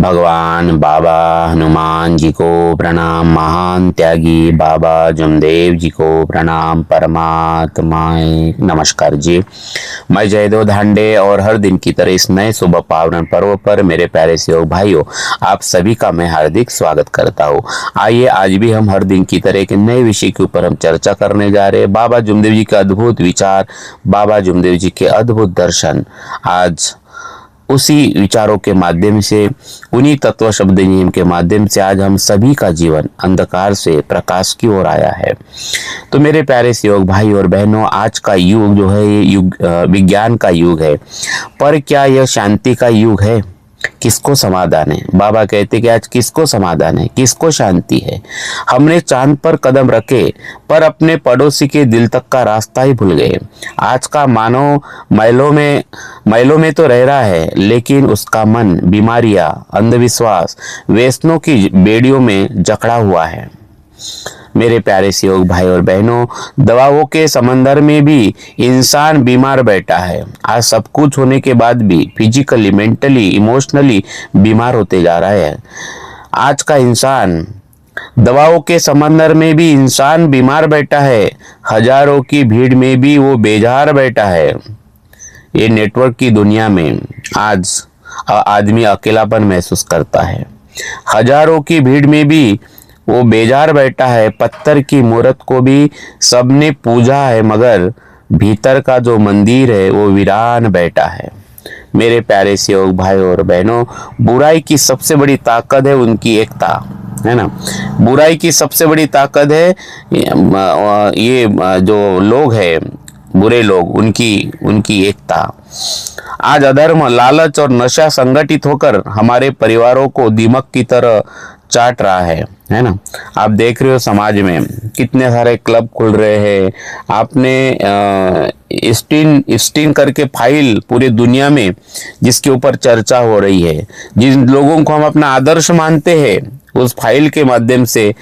भगवान बाबा हनुमान जी को प्रणाम। महान त्यागी बाबा जमदेव जी को प्रणाम। परमात्माएं नमस्कार जी। मैं जयदेव धांडे और हर दिन की तरह इस नए शुभ पावन पर्व पर मेरे प्यारे सहयोग भाइयों, आप सभी का मैं हार्दिक स्वागत करता हूँ। आइए आज भी हम हर दिन की तरह एक नए विषय के ऊपर हम चर्चा करने जा रहे हैं। बाबा जमदेव जी के अद्भुत विचार, बाबा जमदेव जी के अद्भुत दर्शन। आज उसी विचारों के माध्यम से, उन्हीं तत्व शब्द नियम के माध्यम से आज हम सभी का जीवन अंधकार से प्रकाश की ओर आया है। तो मेरे प्यारे सहयोग भाई और बहनों, आज का युग जो है ये युग विज्ञान का युग है, पर क्या यह शांति का युग है? किसको समाधान है? बाबा कहते कि आज किसको समाधान है, किसको शांति है? हमने चांद पर कदम रखे पर अपने पड़ोसी के दिल तक का रास्ता ही भूल गए। आज का मानव मैलों में तो रह रहा है, लेकिन उसका मन बीमारियां, अंधविश्वास, व्यसनों की बेड़ियों में जकड़ा हुआ है। मेरे प्यारे सहयोग भाई और बहनों, दवाओं के समंदर में भी इंसान बीमार बैठा है। आज सब कुछ होने के बाद भी फिजिकली, मेंटली, इमोशनली बीमार होते जा रहा है। आज का इंसान, दवाओं के समंदर में भी इंसान बीमार बैठा है। हजारों की भीड़ में भी वो बेजार बैठा है। ये नेटवर्क की दुनिया में आज आदमी अकेलापन महसूस करता है। हजारों की भीड़ में भी वो बेजार बैठा है। पत्थर की मूर्त को भी सबने पूजा है, मगर भीतर का जो मंदिर है वो वीरान बैठा है। मेरे प्यारे सहयोग भाई और बहनों, बुराई की सबसे बड़ी ताकत है उनकी एकता, है ना। बुराई की सबसे बड़ी ताकत है ये जो लोग हैं, बुरे लोग, उनकी एकता। आज अधर्म, लालच और नशा संगठित होकर हमारे परिवारों को दीमक की तरह चाट रहा है ना। आप देख रहे हो समाज में कितने सारे क्लब खुल रहे हैं। आपने स्टीन करके फाइल पूरी दुनिया में जिसके ऊपर चर्चा हो रही है, जिन लोगों को हम अपना आदर्श मानते हैं, उस फाइल के माध्यम से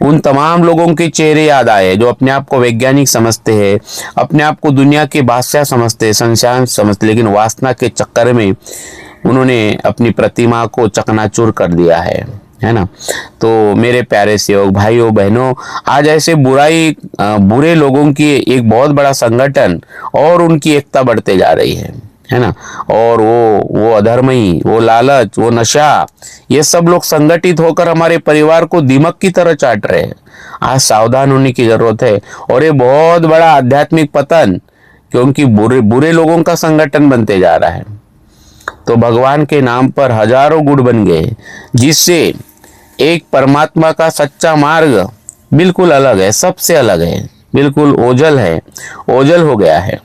उन तमाम लोगों के चेहरे याद आए जो अपने आप को वैज्ञानिक समझते हैं, अपने आप को दुनिया के बादशाह समझते हैं, संसार समझते, लेकिन वासना के चक्कर में उन्होंने अपनी प्रतिमा को चकनाचूर कर दिया है ना। तो मेरे प्यारे सहयोग भाइयों बहनों, आज ऐसे बुरे लोगों की एक बहुत बड़ा संगठन और उनकी एकता बढ़ते जा रही है ना। और वो अधर्मी, वो लालच, वो नशा, ये सब लोग संगठित होकर हमारे परिवार को दीमक की तरह चाट रहे हैं। आज सावधान होने की जरूरत है। और ये बहुत बड़ा आध्यात्मिक पतन, क्योंकि बुरे लोगों का संगठन बनते जा रहा है। तो भगवान के नाम पर हजारों गुट बन गए, जिससे एक परमात्मा का सच्चा मार्ग बिल्कुल अलग है, सबसे अलग है, बिल्कुल ओझल हो गया है।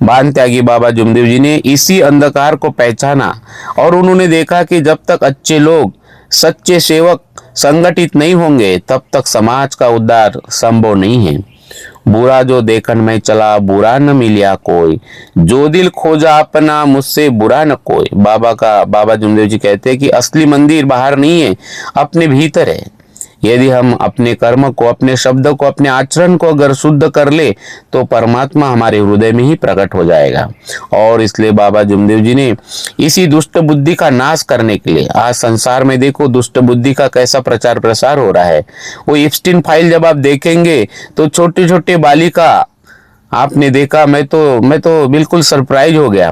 बान त्यागी बाबा जमदेव जी ने इसी अंधकार को पहचाना और उन्होंने देखा कि जब तक अच्छे लोग, सच्चे सेवक संगठित नहीं होंगे, तब तक समाज का उद्धार संभव नहीं है। बुरा जो देखन में चला, बुरा न मिलिया कोई, जो दिल खोजा अपना, मुझसे बुरा न कोई। बाबा जमदेव जी कहते हैं कि असली मंदिर बाहर नहीं है, अपने भीतर है। यदि हम अपने कर्म को, अपने शब्द को, अपने आचरण को अगर शुद्ध कर ले, तो परमात्मा हमारे हृदय में ही प्रकट हो जाएगा। और इसलिए बाबा जमदेव जी ने इसी दुष्ट बुद्धि का नाश करने के लिए, आज संसार में देखो दुष्ट बुद्धि का कैसा प्रचार प्रसार हो रहा है। वो एप्स्टीन फाइल जब आप देखेंगे तो छोटे छोटे बालिका आपने देखा, मैं तो बिल्कुल सरप्राइज हो गया।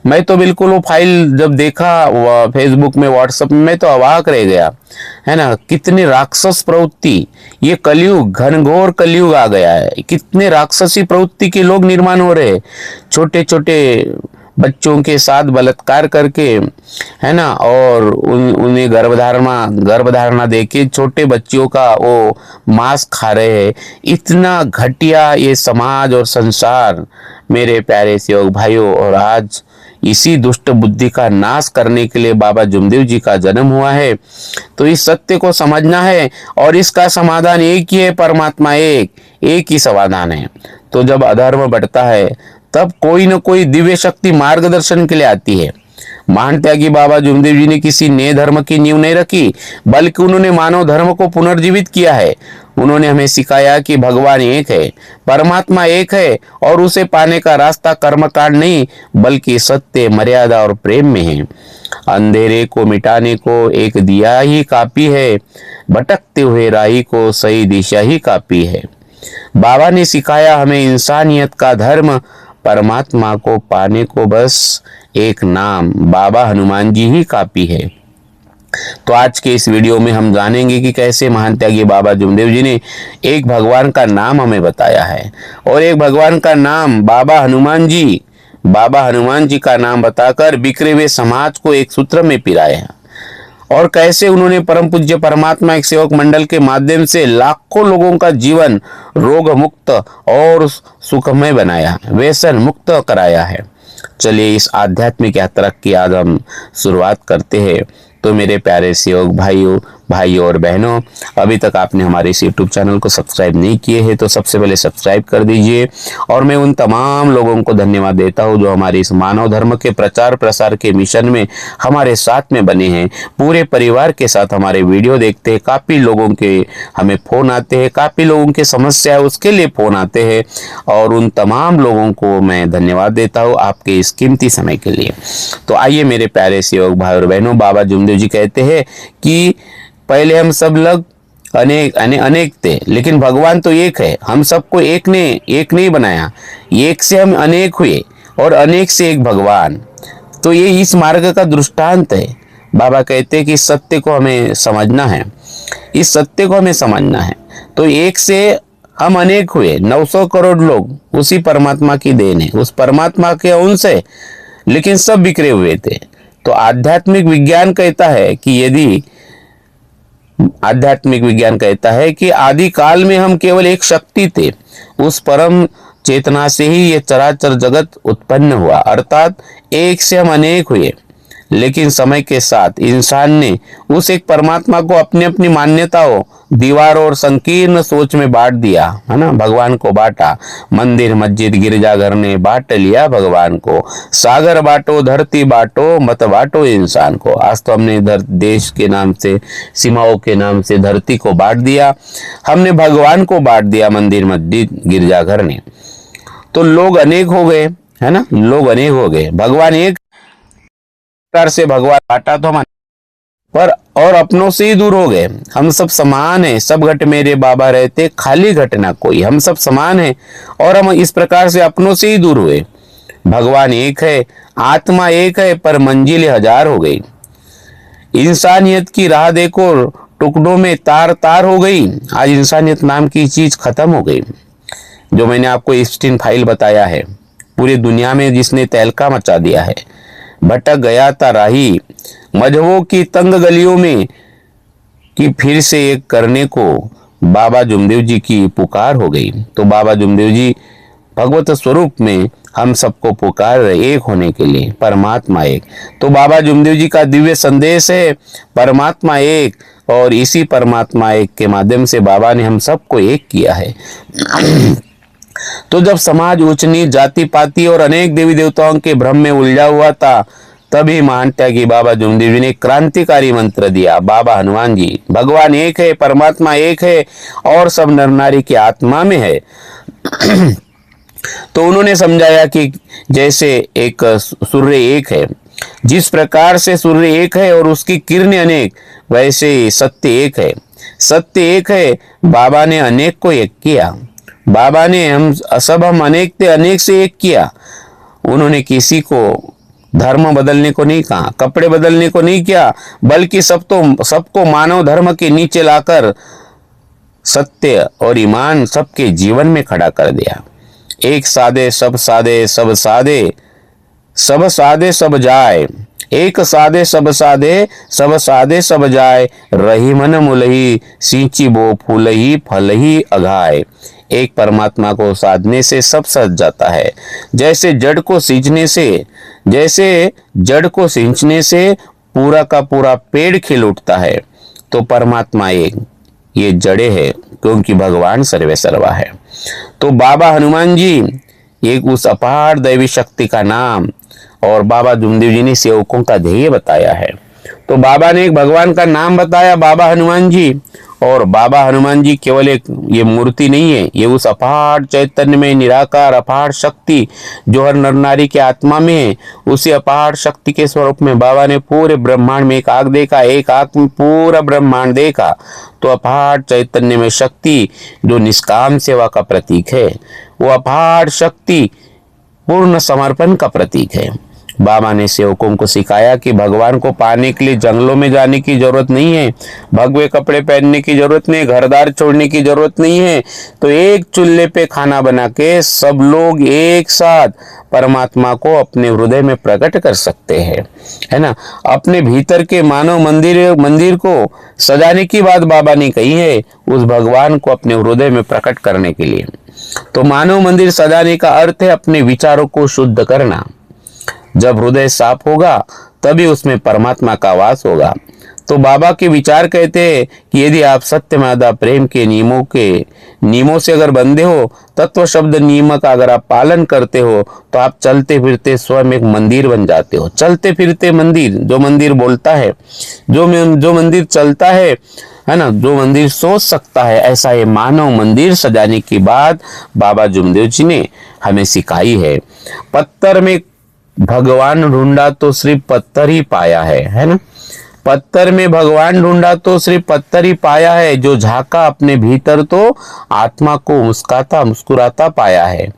मैं तो बिल्कुल वो फाइल जब देखा फेसबुक में, व्हाट्सएप में, मैं तो अवाक रह गया, है ना। कितनी राक्षस प्रवृत्ति, ये कलयुग, घनघोर कलयुग आ गया है। कितने राक्षसी प्रवृत्ति के लोग निर्माण हो रहे हैं, छोटे छोटे बच्चों के साथ बलात्कार करके, है ना। और उन्हें गर्भधारणा देके छोटे बच्चियों का वो मांस खा रहे हैं। इतना घटिया ये समाज और संसार, मेरे प्यारे सहयोग भाइयों। और आज इसी दुष्ट बुद्धि का नाश करने के लिए बाबा जमदेव जी का जन्म हुआ है। तो इस सत्य को समझना है और इसका समाधान एक ही है, परमात्मा एक ही समाधान है। तो जब अधर्म बढ़ता है, तब कोई न कोई दिव्य शक्ति मार्गदर्शन के लिए आती है। महान त्यागी बाबा जुमदेव जी ने किसी नए धर्म की नींव नहीं रखी, बल्कि उन्होंने मानव धर्म को पुनर्जीवित किया है। उन्होंने हमें सिखाया कि भगवान एक है, परमात्मा एक है और उसे पाने का रास्ता कर्मकांड नहीं बल्कि सत्य, मर्यादा और प्रेम में है। अंधेरे को मिटाने को एक दिया ही काफी है, भटकते हुए राही को सही दिशा ही काफी है। बाबा ने सिखाया हमें इंसानियत का धर्म, परमात्मा को पाने को बस एक नाम बाबा हनुमान जी ही काफी है। तो आज के इस वीडियो में हम जानेंगे कि कैसे महान त्यागी बाबा जुमदेव जी ने एक भगवान का नाम हमें बताया है और एक भगवान का नाम बाबा हनुमान जी का नाम बताकर बिखरे हुए समाज को एक सूत्र में पिराया है और कैसे उन्होंने परम पूज्य परमात्मा एक सेवक मंडल के माध्यम से लाखों लोगों का जीवन रोग मुक्त और सुखमय बनाया, व्यसन मुक्त कराया है। चलिए इस आध्यात्मिक यात्रा की आज हम शुरुआत करते हैं। तो मेरे प्यारे सेवक भाइयों और बहनों, अभी तक आपने हमारे इस यूट्यूब चैनल को सब्सक्राइब नहीं किए हैं तो सबसे पहले सब्सक्राइब कर दीजिए। और मैं उन तमाम लोगों को धन्यवाद देता हूं जो हमारे इस मानव धर्म के प्रचार प्रसार के मिशन में हमारे साथ में बने हैं, पूरे परिवार के साथ हमारे वीडियो देखते हैं। काफ़ी लोगों के हमें फ़ोन आते हैं, काफ़ी लोगों की समस्या है उसके लिए फ़ोन आते हैं और उन तमाम लोगों को मैं धन्यवाद देता हूँ आपके इस कीमती समय के लिए। तो आइए मेरे प्यारे सेवक भाई और बहनों, बाबा जुमदेव जी कहते हैं कि पहले हम सब लोग अनेक थे, लेकिन भगवान तो एक है। हम सबको एक नहीं बनाया, एक से हम अनेक हुए और अनेक से एक भगवान। तो ये इस मार्ग का दृष्टांत है। बाबा कहते हैं कि इस सत्य को हमें समझना है, इस सत्य को हमें समझना है। तो एक से हम अनेक हुए, 900 करोड़ लोग उसी परमात्मा की देन है, उस परमात्मा के अंश है, लेकिन सब बिखरे हुए थे। तो आध्यात्मिक विज्ञान कहता है कि आदि काल में हम केवल एक शक्ति थे, उस परम चेतना से ही ये चराचर जगत उत्पन्न हुआ, अर्थात एक से हम अनेक हुए। लेकिन समय के साथ इंसान ने उस एक परमात्मा को अपनी अपनी मान्यताओं, दीवारों और संकीर्ण सोच में बांट दिया, है ना। भगवान को बांटा, मंदिर मस्जिद गिरजाघर ने बांट लिया भगवान को। सागर बांटो, धरती बांटो, मत बांटो इंसान को। आज तो हमने देश के नाम से, सीमाओं के नाम से धरती को बांट दिया, हमने भगवान को बांट दिया मंदिर मस्जिद गिरजाघर ने। तो लोग अनेक हो गए, है ना, लोग अनेक हो गए। भगवान एक प्रकार से भगवान बांटा तो हम पर और अपनों से ही दूर हो गए। हम सब समान हैं, सब घट मेरे बाबा रहते, खाली घट ना कोई। हम सब समान हैं और हम इस प्रकार से अपनों से ही दूर हुए। भगवान एक है, आत्मा एक है, पर मंजिल हजार हो गई। इंसानियत की राह देखो, टुकड़ों में तार तार हो गई। आज इंसानियत नाम की चीज खत्म हो गई। जो मैंने आपको एप्स्टीन फाइल बताया है, पूरी दुनिया में जिसने तहलका मचा दिया है। भटक गया था राही मजहबों की तंग गलियों में, कि फिर से एक करने को बाबा जुमदेव जी की पुकार हो गई। तो बाबा जुमदेव जी भगवत स्वरूप में हम सबको पुकार रहे एक होने के लिए, परमात्मा एक। तो बाबा जुमदेव जी का दिव्य संदेश है परमात्मा एक, और इसी परमात्मा एक के माध्यम से बाबा ने हम सबको एक किया है। तो जब समाज उच्च नीच, जाति पाति और अनेक देवी देवताओं के भ्रम में उलझा हुआ था, तभी महान त्यागी बाबा जुमदेव जी ने क्रांतिकारी मंत्र दिया, बाबा हनुमान जी। भगवान एक है, परमात्मा एक है और सब नर नारी की आत्मा में है। तो उन्होंने समझाया कि जैसे एक सूर्य एक है, जिस प्रकार से सूर्य एक है और उसकी किरणें अनेक, वैसे सत्य एक है। सत्य एक है, बाबा ने अनेक को एक किया। बाबा ने हम अनेक थे, अनेक से एक किया। उन्होंने किसी को धर्म बदलने को नहीं कहा, कपड़े बदलने को नहीं किया, बल्कि सबको मानव धर्म के नीचे लाकर सत्य और ईमान सबके जीवन में खड़ा कर दिया। एक सादे सब सादे, सब सादे सब सादे सब जाए, एक सादे सब सादे, सब सादे सब जाए, रही मन मुलही, सींची बो फूलही, फलही अघाए। एक परमात्मा को साधने से सब सज जाता है। जैसे जड़ को सींचने से पूरा का पूरा पेड़ खिल उठता है, तो परमात्मा एक, ये जड़े है, क्योंकि भगवान सर्वे सर्वा है। तो बाबा हनुमान जी एक उस अपार दैवी शक्ति का नाम, और बाबा जुमदेव जी ने सेवकों का ध्येय बताया है। तो बाबा ने एक भगवान का नाम बताया, बाबा हनुमान जी। और बाबा हनुमान जी केवल एक ये मूर्ति नहीं है, ये उस अपार चैतन्य में निराकार अपार शक्ति जो हर नर नारी के आत्मा में है, उसी अपार शक्ति के स्वरूप में बाबा ने पूरे ब्रह्मांड में एक आंख देखा, एक आंख में पूरा ब्रह्मांड देखा। तो अपार चैतन्य में शक्ति जो निष्काम सेवा का प्रतीक है, वो अपार शक्ति पूर्ण समर्पण का प्रतीक है। बाबा ने सेवकों को सिखाया कि भगवान को पाने के लिए जंगलों में जाने की जरूरत नहीं है, भगवे कपड़े पहनने की जरूरत नहीं, घरदार छोड़ने की जरूरत नहीं है। तो एक चूल्हे पे खाना बना के सब लोग एक साथ परमात्मा को अपने हृदय में प्रकट कर सकते हैं, है ना। अपने भीतर के मानव मंदिर को सजाने की बात बाबा ने कही है, उस भगवान को अपने हृदय में प्रकट करने के लिए। तो मानव मंदिर सजाने का अर्थ है अपने विचारों को शुद्ध करना। जब हृदय साफ होगा तभी उसमें परमात्मा का वास होगा। तो बाबा के विचार कहते हैं कि यदि आप सत्य मादा प्रेम के नियमों से अगर बंधे हो, तत्व शब्द नियम का अगर आप पालन करते हो, तो आप चलते फिरते स्वयं एक मंदिर बन जाते हो। चलते फिरते मंदिर, जो मंदिर बोलता है, जो मंदिर चलता है ना, जो मंदिर सोच सकता है, ऐसा ये मानव मंदिर सजाने की बात बाबा जुमदेव जी ने हमें सिखाई है। पत्थर में भगवान ढूंढा तो सिर्फ पत्थर ही पाया है ना। पत्थर में भगवान ढूंढा तो सिर्फ पत्थर ही पाया है, जो झांका अपने भीतर तो आत्मा को मुस्कुराता पाया है।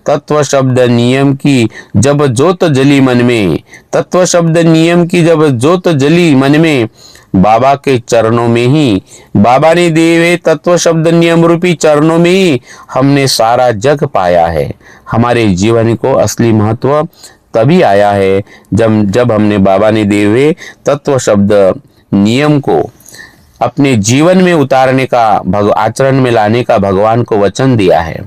तत्व शब्द नियम की जब ज्योत जली मन में, तत्व शब्द नियम की जब ज्योत जली मन में, बाबा के चरणों में ही, बाबा ने दिए हुए तत्व शब्द नियम रूपी चरणों में ही हमने सारा जग पाया है। हमारे जीवन को असली महत्व तभी आया है जब हमने बाबा ने दिए हुए तत्व शब्द नियम को अपने जीवन में उतारने का, आचरण में लाने का भगवान को वचन दिया है।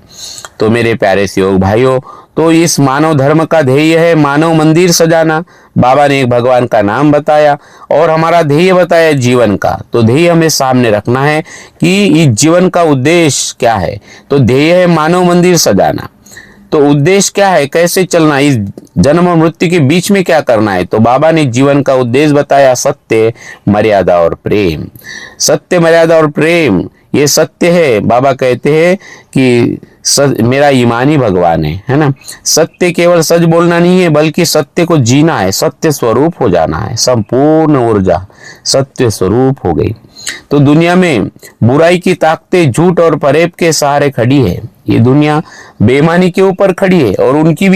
तो मेरे प्यारे सेवक भाइयों, तो इस मानव धर्म का ध्येय है मानव मंदिर सजाना। बाबा ने एक भगवान का नाम बताया और हमारा ध्येय बताया जीवन का। तो ध्येय हमें सामने रखना है कि इस जीवन का उद्देश्य क्या है। तो ध्येय है मानव मंदिर सजाना। तो उद्देश्य क्या है, कैसे चलना, इस जन्म और मृत्यु के बीच में क्या करना है। तो बाबा ने जीवन का उद्देश्य बताया, सत्य, मर्यादा और प्रेम। सत्य, मर्यादा और प्रेम, ये सत्य है। बाबा कहते हैं कि मेरा ईमानी भगवान है ना। सत्य केवल सच बोलना नहीं है, बल्कि सत्य को जीना है, सत्य स्वरूप हो जाना है। संपूर्ण ऊर्जा सत्य स्वरूप हो गई। तो दुनिया में बुराई की ताकतें झूठ और फरेब के सहारे खड़ी है। ये दुनिया बेईमानी के ऊपर खड़ी है और उनकी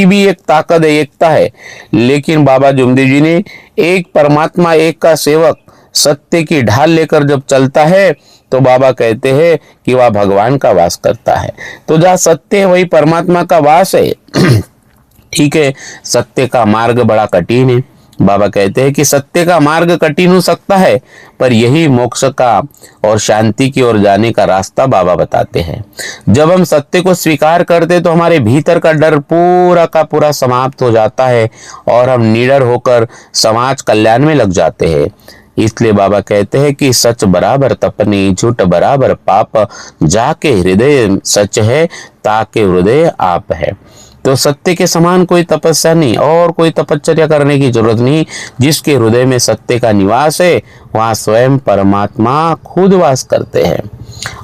भी एक ताकत है, एकता है। लेकिन बाबा जुमदेव जी ने एक परमात्मा, एक का सेवक सत्य की ढाल लेकर जब चलता है, तो बाबा कहते हैं कि वह भगवान का वास करता है। तो जहाँ सत्य है वही परमात्मा का वास है। ठीक है, सत्य का मार्ग बड़ा कठिन है। बाबा कहते हैं कि सत्य का मार्ग कठिन हो सकता है, पर यही मोक्ष का और शांति की ओर जाने का रास्ता बाबा बताते हैं। जब हम सत्य को स्वीकार करते तो हमारे भीतर का डर पूरा का पूरा समाप्त हो जाता है और हम निडर होकर समाज कल्याण में लग जाते हैं। इसलिए बाबा कहते हैं कि सच बराबर तपनी, झूठ बराबर पाप, जाके हृदय सच है, ताके हृदय आप है। तो सत्य के समान कोई तपस्या नहीं और कोई तपश्चर्या करने की जरूरत नहीं। जिसके हृदय में सत्य का निवास है, वहाँ स्वयं परमात्मा खुद वास करते हैं।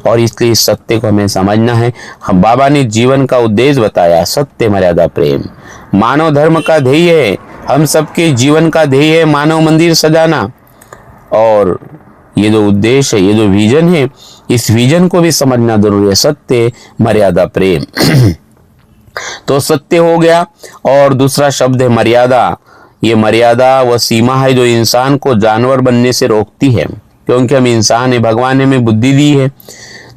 और इसलिए इस सत्य को हमें समझना है। हम बाबा ने जीवन का उद्देश्य बताया, सत्य, मर्यादा, प्रेम। मानव धर्म का ध्येय है, हम सबके जीवन का ध्येय है मानव मंदिर सजाना। और ये जो उद्देश्य है, ये जो विजन है, इस विजन को भी समझना जरूरी है। सत्य, मर्यादा, प्रेम। तो सत्य हो गया और दूसरा शब्द है मर्यादा। ये मर्यादा वह सीमा है जो इंसान को जानवर बनने से रोकती है, क्योंकि हम इंसान है, भगवान ने हमें बुद्धि दी है।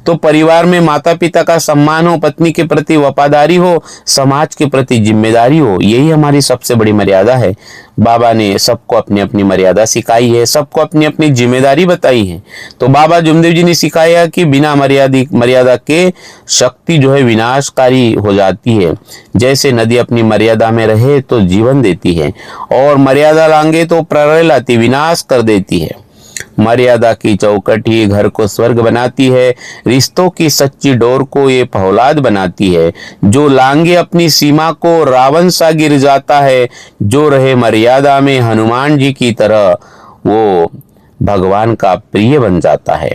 तो परिवार में माता पिता का सम्मान हो, पत्नी के प्रति वफादारी हो, समाज के प्रति जिम्मेदारी हो, यही हमारी सबसे बड़ी मर्यादा है। बाबा ने सबको अपनी अपनी मर्यादा सिखाई है, सबको अपनी अपनी जिम्मेदारी बताई है। तो बाबा जुमदेव जी ने सिखाया कि बिना मर्यादा के शक्ति जो है विनाशकारी हो जाती है। जैसे नदी अपनी मर्यादा में रहे तो जीवन देती है, और मर्यादा लांगे तो प्रलय लाती, विनाश कर देती है। मर्यादा की चौखट ही घर को स्वर्ग बनाती है। रिश्तों की सच्ची डोर को ये फौलाद बनाती है। जो लांगे अपनी सीमा को रावण सा गिर जाता है। जो रहे मर्यादा में हनुमान जी की तरह, वो भगवान का प्रिय बन जाता है।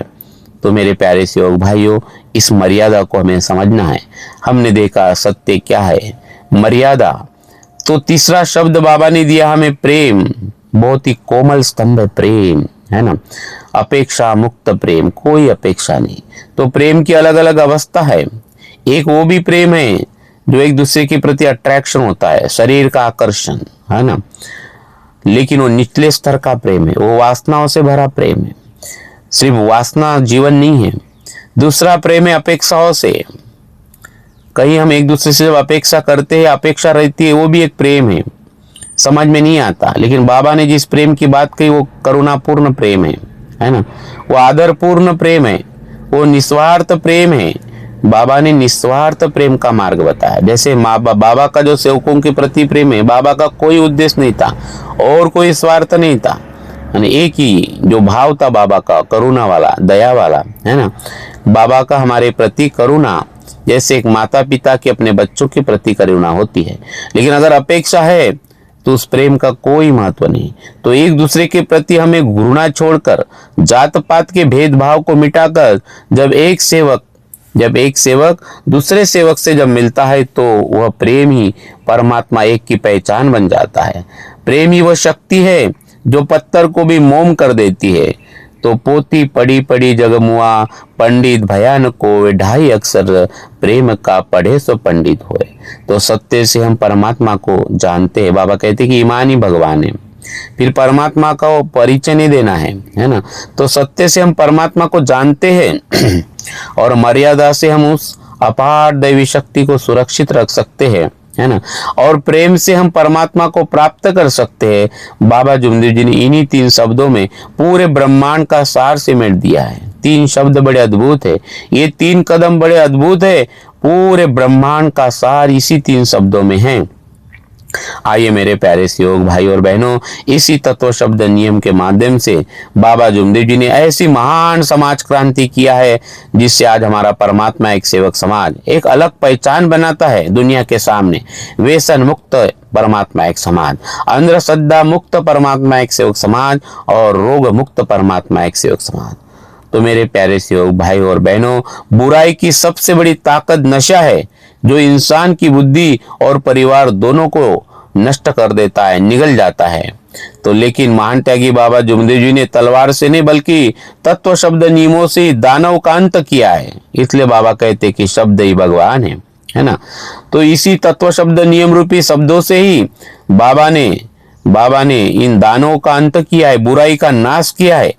तो मेरे प्यारे सेवक भाइयों, इस मर्यादा को हमें समझना है। हमने देखा सत्य क्या है, मर्यादा। तो तीसरा शब्द बाबा ने दिया हमें प्रेम। बहुत ही कोमल स्तंभ है प्रेम, है ना। अपेक्षा मुक्त प्रेम, कोई अपेक्षा नहीं। तो प्रेम की अलग अलग अवस्था है। एक वो भी प्रेम है जो एक दूसरे के प्रति अट्रैक्शन होता है, शरीर का आकर्षण, है ना। लेकिन वो निचले स्तर का प्रेम है, वो वासनाओं से भरा प्रेम है। सिर्फ वासना जीवन नहीं है। दूसरा प्रेम है अपेक्षाओं से। कहीं हम एक दूसरे से जब अपेक्षा करते हैं, अपेक्षा रहती है, वो भी एक प्रेम है, समझ में नहीं आता। लेकिन बाबा ने जिस प्रेम की बात कही वो करुणापूर्ण प्रेम है ना। वो आदरपूर्ण प्रेम है, वो निस्वार्थ प्रेम है। बाबा ने निस्वार्थ प्रेम का मार्ग बताया। जैसे बाबा का जो सेवकों के प्रति प्रेम है, बाबा का कोई उद्देश्य नहीं था और कोई स्वार्थ नहीं था, एक ही जो भाव था बाबा का, करुणा वाला, दया वाला, है ना। बाबा का हमारे प्रति करुणा जैसे एक माता पिता के अपने बच्चों के प्रति करुणा होती है। लेकिन अगर अपेक्षा है तो उस प्रेम का कोई महत्व नहीं। तो एक दूसरे के प्रति हमें घृणा छोड़कर, जात पात के भेदभाव को मिटाकर, जब एक सेवक दूसरे सेवक से जब मिलता है तो वह प्रेम ही परमात्मा एक की पहचान बन जाता है। प्रेम ही वह शक्ति है जो पत्थर को भी मोम कर देती है। तो पोती पड़ी पड़ी जगमुआ, पंडित भयान को ढाई अक्षर, प्रेम का पढ़े सो पंडित होए। तो सत्य से हम परमात्मा को जानते हैं। बाबा कहते कि ईमान ही भगवान है। फिर परमात्मा का वो परिचय नहीं देना है ना। तो सत्य से हम परमात्मा को जानते हैं और मर्यादा से हम उस अपार दैवी शक्ति को सुरक्षित रख सकते हैं, है ना। और प्रेम से हम परमात्मा को प्राप्त कर सकते हैं। बाबा जुमदेव जी ने इन्हीं 3 शब्दों में पूरे ब्रह्मांड का सार सिमट दिया है। 3 शब्द बड़े अद्भुत है, ये 3 कदम बड़े अद्भुत है। पूरे ब्रह्मांड का सार इसी 3 शब्दों में है। आइए मेरे प्यारे सेवक भाई और बहनों, इसी तत्व शब्द नियम के माध्यम से बाबा जुमदेव जी ने ऐसी महान समाज क्रांति किया है, जिससे आज हमारा परमात्मा एक सेवक समाज एक अलग पहचान बनाता है दुनिया के सामने। व्यसन मुक्त परमात्मा एक समाज, अंधश्रद्धा मुक्त परमात्मा एक सेवक समाज और रोग मुक्त परमात्मा एक सेवक समाज। तो मेरे प्यारे सेवक भाई और बहनों, बुराई की सबसे बड़ी ताकत नशा है, जो इंसान की बुद्धि और परिवार दोनों को नष्ट कर देता है, निगल जाता है। तो लेकिन महान त्यागी बाबा जुमदेव जी ने तलवार से नहीं बल्कि तत्व शब्द नियमों से दानव का अंत किया है। इसलिए बाबा कहते कि शब्द ही भगवान है ना। तो इसी तत्व शब्द नियम रूपी शब्दों से ही बाबा ने इन दानवों का अंत किया है, बुराई का नाश किया है।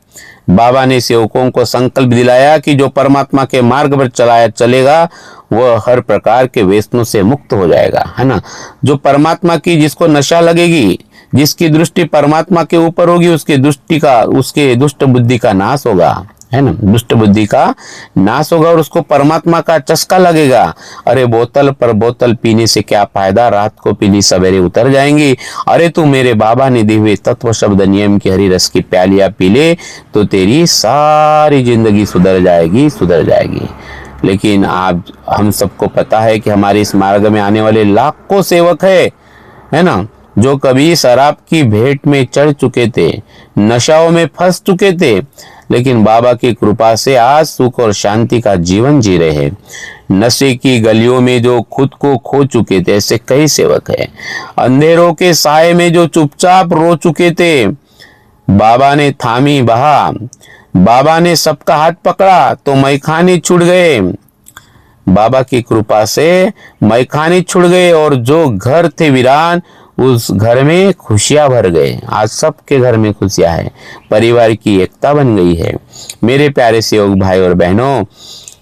बाबा ने सेवकों को संकल्प दिलाया कि जो परमात्मा के मार्ग पर चलेगा वह हर प्रकार के व्यसनों से मुक्त हो जाएगा, है ना। जो परमात्मा की जिसको नशा लगेगी, जिसकी दृष्टि परमात्मा के ऊपर होगी, उसके दुष्ट बुद्धि का नाश होगा, है ना। दुष्ट बुद्धि का नाश होगा और उसको परमात्मा का चस्का लगेगा। अरे बोतल पर बोतल पीने से क्या फायदा, रात को पीनी सवेरे उतर जाएंगी। अरे तू मेरे बाबा ने दिए हुए तत्व शब्द नियम की हरी रस की प्यालियां पी ले तो तेरी सारी जिंदगी सुधर जाएगी। लेकिन आप हम सबको पता है कि हमारे इस मार्ग में आने वाले लाखों सेवक है ना, जो कभी शराब की भेंट में चढ़ चुके थे, नशाओं में फंस चुके थे, लेकिन बाबा की कृपा से आज सुख और शांति का जीवन जी रहे हैं। नशे की गलियों में जो खुद को खो चुके थे, ऐसे कई सेवक हैं। अंधेरों के साए में जो चुपचाप रो चुके थे, बाबा ने थामी बहा, बाबा ने सबका हाथ पकड़ा तो मैखाने छूट गए। बाबा की कृपा से मैखाने छूट गए और जो घर थे वीरान, उस घर में खुशियां भर गए। आज सबके घर में खुशियां है, परिवार की एकता बन गई है। मेरे प्यारे सेवक भाई और बहनों,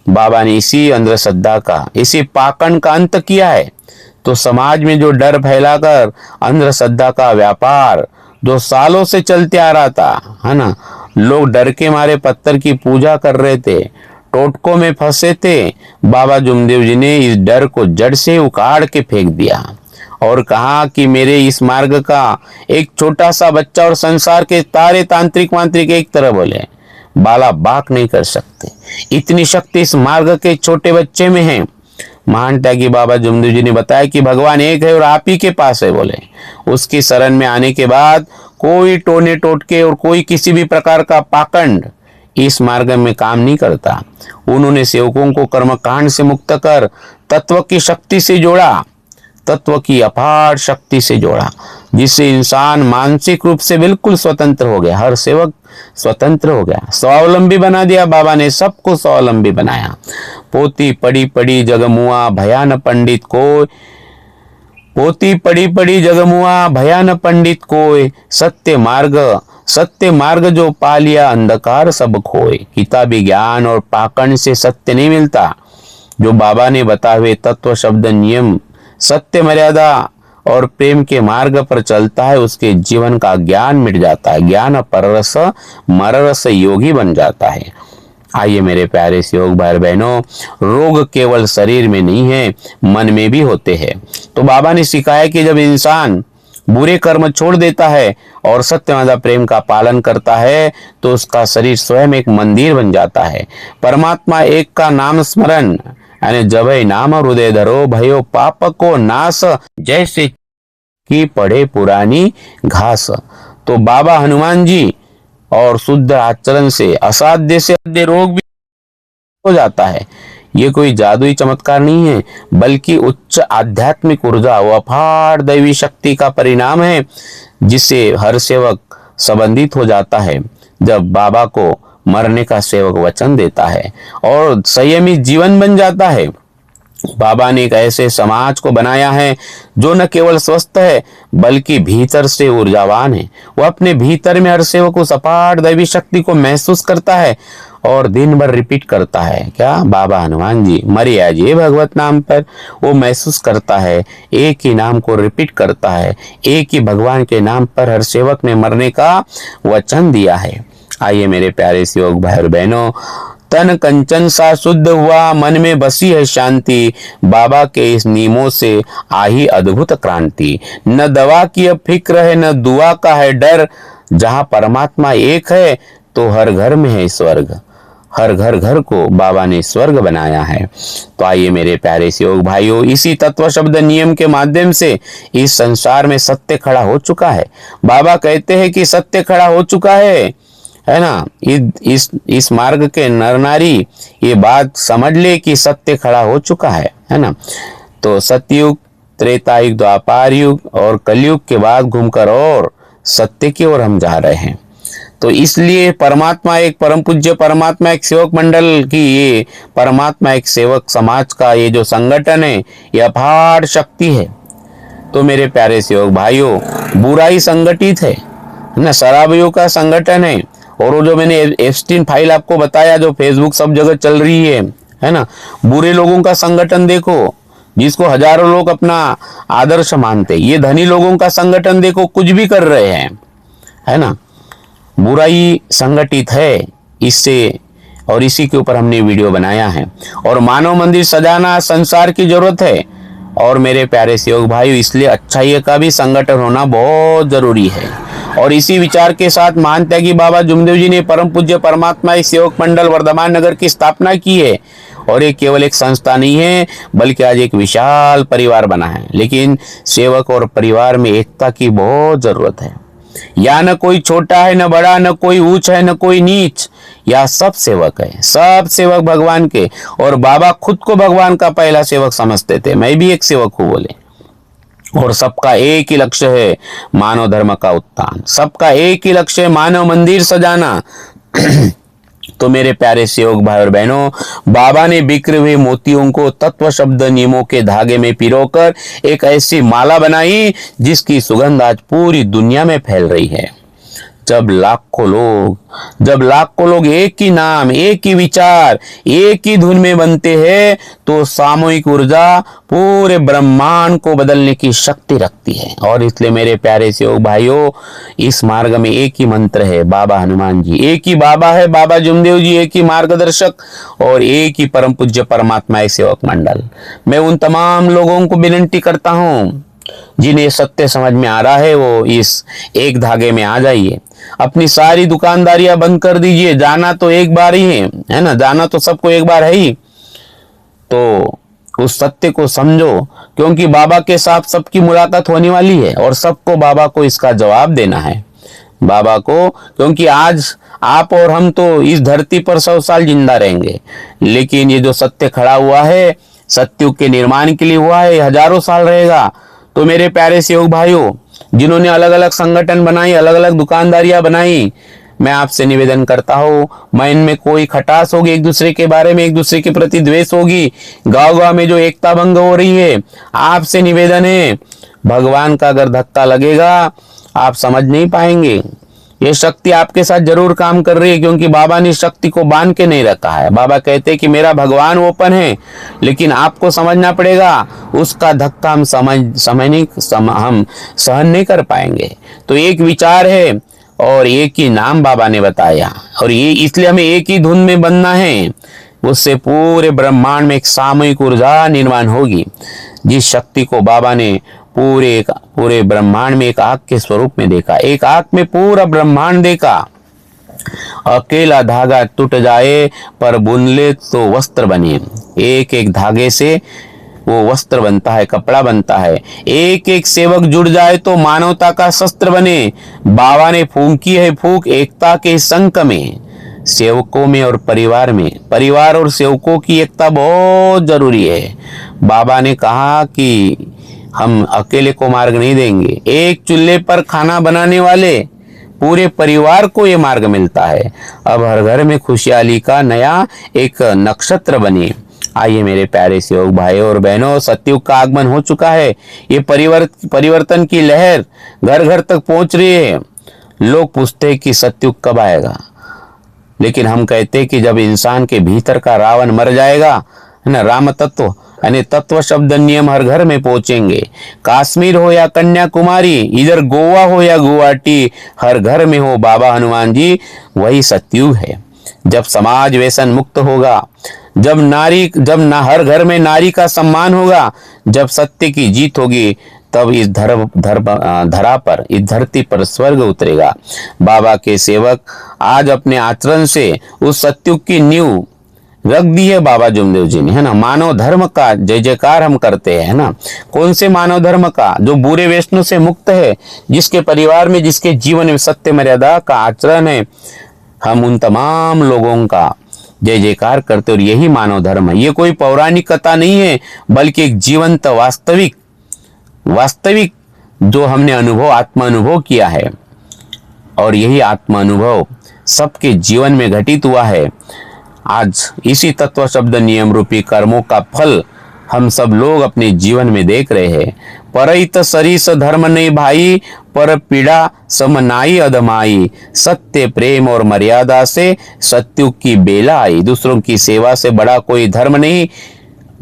बाबा ने इसी अंधश्रद्धा का, इसी पाखंड का अंत किया है। तो समाज में जो डर फैलाकर अंधश्रद्धा का व्यापार जो सालों से चलते आ रहा था, है ना, लोग डर के मारे पत्थर की पूजा कर रहे थे, टोटकों में फंसे थे, बाबा जुमदेव जी ने इस डर को जड़ से उखाड़ के फेंक दिया और कहा कि मेरे इस मार्ग का एक छोटा सा बच्चा और संसार के सारे तांत्रिक मांत्रिक एक तरह बोले बाला बाक नहीं कर सकते। इतनी शक्ति इस मार्ग के छोटे बच्चे में है। महान त्यागी बाबा जुमदेव जी ने बताया कि भगवान एक है और आप ही के पास है बोले। उसकी शरण में आने के बाद कोई टोने टोटके और कोई किसी भी प्रकार का पाखंड इस मार्ग में काम नहीं करता। उन्होंने सेवकों को कर्मकांड से मुक्त कर तत्व की शक्ति से जोड़ा, तत्व की अपार शक्ति से जोड़ा, जिससे इंसान मानसिक रूप से बिल्कुल स्वतंत्र हो गया। हर सेवक स्वतंत्र हो गया, स्वावलंबी बना दिया। बाबा ने सबको स्वावलंबी बनाया। पोती पड़ी पड़ी जगमुआ भयान पंडित कोय, पोती पड़ी पड़ी जगमुआ भयान पंडित कोय, सत्य मार्ग जो पा लिया अंधकार सब खोए। किताबी ज्ञान और पाखंड से सत्य नहीं मिलता। जो बाबा ने बताए हुए तत्व शब्द नियम सत्य मर्यादा और प्रेम के मार्ग पर चलता है, उसके जीवन का ज्ञान मिट जाता है। ज्ञान पररस मररस योगी बन जाता है। आइए मेरे प्यारे योग भाई बहनों, रोग केवल शरीर में नहीं है, मन में भी होते हैं। तो बाबा ने सिखाया कि जब इंसान बुरे कर्म छोड़ देता है और सत्यवादा प्रेम का पालन करता है तो उसका शरीर स्वयं एक मंदिर बन जाता है। परमात्मा एक का नाम स्मरण यानी जब नाम हृदय धरो भयो पाप को नाश, जैसे कि पड़े पुरानी घास। तो बाबा हनुमान जी और शुद्ध आचरण से असाध्य से साध्य रोग भी हो जाता है। ये कोई जादुई चमत्कार नहीं है, बल्कि उच्च आध्यात्मिक ऊर्जा व अपार दैवी शक्ति का परिणाम है, जिससे हर सेवक संबंधित हो जाता है जब बाबा को मरने का सेवक वचन देता है और संयमी जीवन बन जाता है। बाबा ने एक ऐसे समाज को बनाया है जो न केवल स्वस्थ है बल्कि भीतर से ऊर्जावान है। वो अपने भीतर में हर सेवक उस अपार दैवी शक्ति को महसूस करता है और दिन भर रिपीट करता है। क्या बाबा हनुमान जी मरे आजिए भगवत नाम पर, वो महसूस करता है, एक ही नाम को रिपीट करता है। एक ही भगवान के नाम पर हर सेवक ने मरने का वचन दिया है। आइए मेरे प्यारे योग भाई और बहनों, तन कंचन सा शुद्ध हुआ, मन में बसी है शांति, बाबा के इस नियमों से आई अद्भुत क्रांति। न दवा की अब फिक्र है न दुआ का है डर, जहाँ परमात्मा एक है तो हर घर में है स्वर्ग। हर घर घर को बाबा ने स्वर्ग बनाया है। तो आइए मेरे प्यारे योग भाइयों, इसी तत्व शब्द नियम के माध्यम से इस संसार में सत्य खड़ा हो चुका है। बाबा कहते हैं कि सत्य खड़ा हो चुका है ना। इस मार्ग के नर नारी ये बात समझ ले कि सत्य खड़ा हो चुका है ना। तो सतयुग, त्रेता युग, द्वापर युग और कलयुग के बाद घूमकर और सत्य की ओर हम जा रहे हैं। तो इसलिए परमात्मा एक परम पूज्य परमात्मा एक सेवक मंडल की ये परमात्मा एक सेवक समाज का ये जो संगठन है ये अपार शक्ति है। तो मेरे प्यारे सेवक भाइयों, बुराई संगठित है ना, शराबियों का संगठन है। और वो जो मैंने एप्स्टीन फाइल आपको बताया जो फेसबुक सब जगह चल रही है ना, बुरे लोगों का संगठन देखो जिसको हजारों लोग अपना आदर्श मानते। ये धनी लोगों का संगठन देखो कुछ भी कर रहे हैं, है ना। बुराई संगठित है इससे, और इसी के ऊपर हमने वीडियो बनाया है। और मानव मंदिर सजाना संसार की जरूरत है। और मेरे प्यारे सेवक भाइयों, इसलिए अच्छाई का भी संगठन होना बहुत जरूरी है। और इसी विचार के साथ महान त्यागी बाबा जुमदेव जी ने परम पूज्य परमात्मा एक सेवक मंडल वर्धमान नगर की स्थापना की है। और ये केवल एक संस्था नहीं है बल्कि आज एक विशाल परिवार बना है। लेकिन सेवक और परिवार में एकता की बहुत जरूरत है। या न कोई छोटा है न बड़ा, न कोई ऊंच है न कोई नीच, या सब सेवक है, सब सेवक भगवान के। और बाबा खुद को भगवान का पहला सेवक समझते थे, मैं भी एक सेवक हूं बोले। और सबका एक ही लक्ष्य है मानव धर्म का उत्थान, सबका एक ही लक्ष्य है मानव मंदिर सजाना। तो मेरे प्यारे सेवक भाई और बहनों, बाबा ने बिखरे हुए मोतियों को तत्व शब्द नियमों के धागे में पिरोकर एक ऐसी माला बनाई जिसकी सुगंध आज पूरी दुनिया में फैल रही है। जब लाखों लोग एक ही नाम, एक ही विचार, एक ही धुन में बनते हैं तो सामूहिक ऊर्जा पूरे ब्रह्मांड को बदलने की शक्ति रखती है। और इसलिए मेरे प्यारे सेवक भाइयों, इस मार्ग में एक ही मंत्र है, बाबा हनुमान जी, एक ही बाबा है बाबा जुमदेव जी, एक ही मार्गदर्शक और एक ही परम पूज्य परमात्मा एक सेवक मंडल। मैं उन तमाम लोगों को विनती करता हूँ जिन्हें सत्य समझ में आ रहा है वो इस एक धागे में आ जाइए। अपनी सारी दुकानदारियां बंद कर दीजिए। जाना तो एक बार ही है ना, जाना तो सबको एक बार है ही। तो उस सत्य को समझो, क्योंकि बाबा के साथ सबकी मुलाकात होने वाली है और सबको बाबा को इसका जवाब देना है। बाबा को, क्योंकि आज आप और हम तो इस धरती पर 100 साल जिंदा रहेंगे, लेकिन ये जो सत्य खड़ा हुआ है, सत्युग के निर्माण के लिए हुआ है, हजारों साल रहेगा। तो मेरे प्यारे सेवक भाइयों, जिन्होंने अलग अलग संगठन बनाई, अलग अलग दुकानदारियां बनाई, मैं आपसे निवेदन करता हूँ, मैं इनमें कोई खटास होगी, एक दूसरे के बारे में, एक दूसरे के प्रति द्वेष होगी, गांव गांव में जो एकता भंग हो रही है, आपसे निवेदन है, भगवान का अगर धक्का लगेगा आप समझ नहीं पाएंगे। ये शक्ति आपके साथ जरूर काम कर रही है, क्योंकि बाबा ने शक्ति को बांध के नहीं रखा है। बाबा कहते हैं कि मेरा भगवान ओपन है, लेकिन आपको समझना पड़ेगा, उसका धक्का हम हम सहन नहीं कर पाएंगे। तो एक विचार है और एक ही नाम बाबा ने बताया, और ये इसलिए हमें एक ही धुन में बनना है। उससे पूरे ब्रह्मांड में एक सामूहिक ऊर्जा निर्माण होगी, जिस शक्ति को बाबा ने पूरे ब्रह्मांड में एक आग के स्वरूप में देखा। एक आग में पूरा ब्रह्मांड देखा। अकेला धागा टूट जाए पर बुनले तो वस्त्र बने। एक एक धागे से वो वस्त्र बनता है, कपड़ा बनता है। एक एक सेवक जुड़ जाए तो मानवता का शस्त्र बने। बाबा ने फूंकी है फूंक एकता के संक में, सेवकों में और परिवार में। परिवार और सेवकों की एकता बहुत जरूरी है। बाबा ने कहा कि हम अकेले को मार्ग नहीं देंगे। एक चूल्हे पर खाना बनाने वाले पूरे परिवार को ये मार्ग मिलता है। अब हर घर में खुशहाली का नया एक नक्षत्र बने। आइए मेरे प्यारे सेवक भाइयों और बहनों, सतयुग का आगमन हो चुका है। ये परिवर्तन की लहर घर घर तक पहुंच रही है। लोग पूछते हैं कि सतयुग कब आएगा, लेकिन हम कहते हैं कि जब इंसान के भीतर का रावण मर जाएगा, है ना, राम तत्व यानी तत्व शब्द नियम हर घर में पहुंचेंगे। कश्मीर हो या कन्याकुमारी, इधर गोवा हो या गुवाहाटी, हर घर में हो बाबा हनुमान जी, वही सतयुग है। जब समाज व्यसन मुक्त होगा, जब हर घर में नारी का सम्मान होगा, जब सत्य की जीत होगी, तब इस धरा पर, इस धरती पर स्वर्ग उतरेगा। बाबा के सेवक आज अपने आचरण से उस सत्युग की नींव रख दी है बाबा जुमदेव जी ने, है ना। मानव धर्म का जय जयकार हम करते हैं, है ना। कौन से मानव धर्म का? जो बुरे व्यसनों से मुक्त है, जिसके परिवार में, जिसके जीवन में सत्य मर्यादा का आचरण है, हम उन तमाम लोगों का जय जयकार करते। और यही मानव धर्म है। ये कोई पौराणिक कथा नहीं है, बल्कि एक जीवंत वास्तविक जो हमने आत्मा अनुभव किया है, और यही आत्मा अनुभव सबके जीवन में घटित हुआ है। आज इसी तत्व शब्द नियम रूपी कर्मों का फल हम सब लोग अपने जीवन में देख रहे हैं। परहित सरिस धर्म नहीं भाई, पर पीड़ा समनाई अधमाई। सत्य प्रेम और मर्यादा से सत्युग की बेला आई। दूसरों की सेवा से बड़ा कोई धर्म नहीं।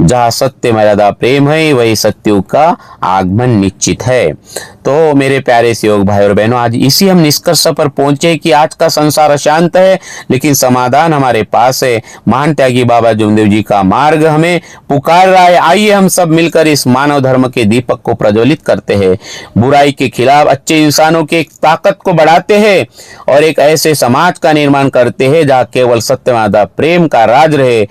जहाँ सत्य मर्यादा प्रेम है, वही सत्युग का आगमन निश्चित है। तो मेरे प्यारे सेवक भाई और बहनों, आज इसी हम निष्कर्ष पर पहुंचे कि आज का संसार अशांत है, लेकिन समाधान हमारे पास है। महान त्यागी बाबा जुमदेव जी का मार्ग हमें पुकार रहा है। आइए हम सब मिलकर इस मानव धर्म के दीपक को प्रज्वलित करते हैं, बुराई के खिलाफ अच्छे इंसानों की ताकत को बढ़ाते हैं, और एक ऐसे समाज का निर्माण करते हैं जहाँ केवल सत्य मर्यादा प्रेम का राज रहे।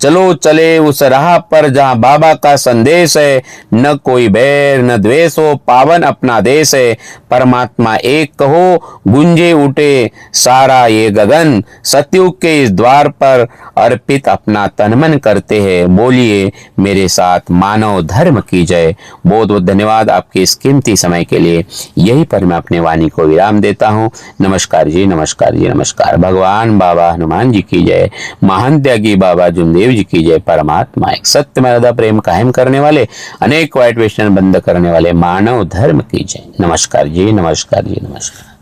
चलो चले उस राह पर जहाँ बाबा का संदेश है। न कोई बैर न द्वेष हो, पावन अपना देश है। परमात्मा एक कहो, गूंजे उठे सारा ये गगन। सतयुग के इस द्वार पर अर्पित अपना तन मन करते हैं। बोलिए मेरे साथ, मानव धर्म की जय। बहुत बहुत धन्यवाद आपके इस कीमती समय के लिए। यही पर मैं अपने वाणी को विराम देता हूँ। नमस्कार जी, नमस्कार जी, नमस्कार। भगवान बाबा हनुमान जी की जय। महान त्यागी बाबा जुमदेव जी की जय। परमात्मा एक सत्य मर्यादा प्रेम कायम करने वाले, अनेक वाइट वेशन बंद करने वाले मानव धर्म की जय। नमस्कार जी, नमस्कार जी, नमस्कार।